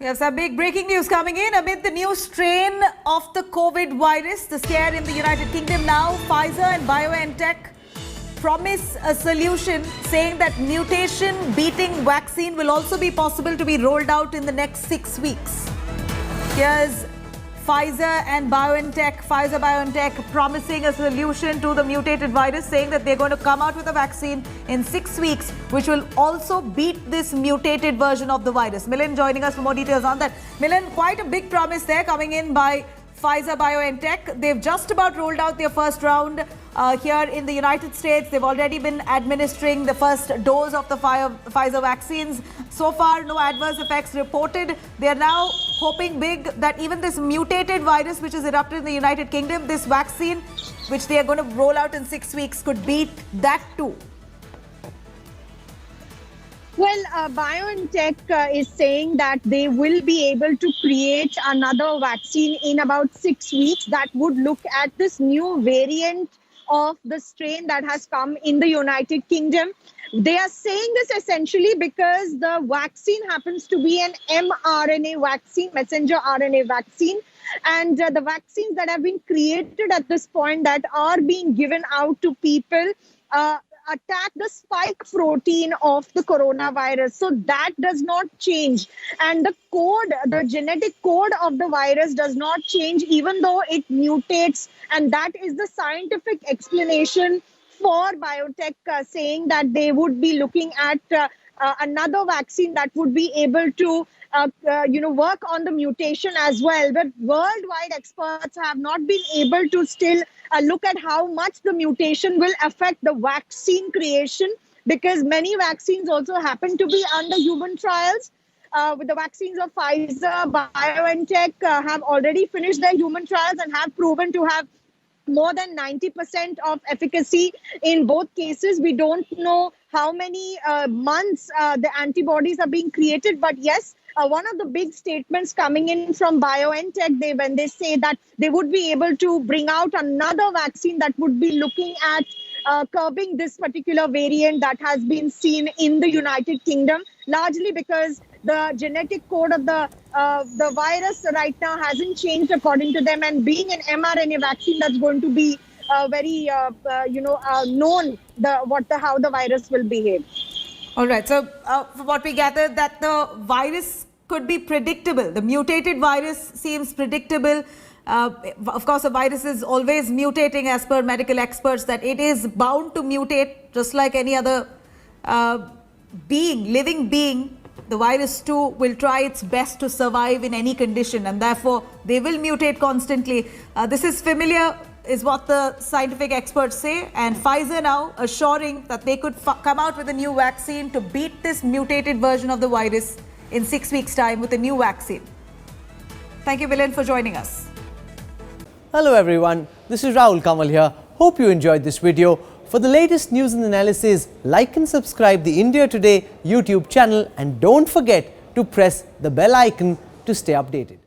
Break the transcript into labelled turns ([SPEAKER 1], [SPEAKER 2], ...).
[SPEAKER 1] Yes, a big breaking news coming in amid the new strain of the COVID virus. The scare in the United Kingdom now. Pfizer and BioNTech promise a solution, saying that mutation-beating vaccine will also be possible to be rolled out in the next 6 weeks. Here's Pfizer and BioNTech, Pfizer-BioNTech promising a solution to the mutated virus, saying that they're going to come out with a vaccine in 6 weeks, which will also beat this mutated version of the virus. Milind joining us for more details on that. Milind, quite a big promise there coming in by Pfizer-BioNTech. They've just about rolled out their first round here in the United States. They've already been administering the first dose of the Pfizer vaccines. So far, no adverse effects reported. They are now hoping big that even this mutated virus which is erupted in the United Kingdom, this vaccine which they are going to roll out in 6 weeks could beat that too.
[SPEAKER 2] Well, BioNTech is saying that they will be able to create another vaccine in about 6 weeks that would look at this new variant of the strain that has come in the United Kingdom. They are saying this essentially because the vaccine happens to be an mRNA vaccine, messenger RNA vaccine. And the vaccines that have been created at this point that are being given out to people attack the spike protein of the coronavirus. So that does not change. And the code, the genetic code of the virus does not change even though it mutates. And that is the scientific explanation for BioNTech saying that they would be looking at another vaccine that would be able to work on the mutation as well. But worldwide experts have not been able to still look at how much the mutation will affect the vaccine creation, because many vaccines also happen to be under human trials. With the vaccines of Pfizer, BioNTech have already finished their human trials and have proven to have more than 90% of efficacy in both cases. We don't know how many months the antibodies are being created, but yes, one of the big statements coming in from BioNTech, when they say that they would be able to bring out another vaccine that would be looking at curbing this particular variant that has been seen in the United Kingdom, largely because the genetic code of the virus right now hasn't changed according to them, and being an mRNA vaccine, that's going to be very known how the virus will behave.
[SPEAKER 1] All right. So from what we gathered, that the virus could be predictable. The mutated virus seems predictable. Of course, a virus is always mutating as per medical experts, that it is bound to mutate just like any other living being. The virus too will try its best to survive in any condition, and therefore they will mutate constantly. This is familiar, is what the scientific experts say, and Pfizer now assuring that they could come out with a new vaccine to beat this mutated version of the virus in 6 weeks' time with a new vaccine. Thank you, Milind, for joining us.
[SPEAKER 3] Hello everyone, this is Rahul Kamal here. Hope you enjoyed this video. For the latest news and analysis, like and subscribe the India Today YouTube channel, and don't forget to press the bell icon to stay updated.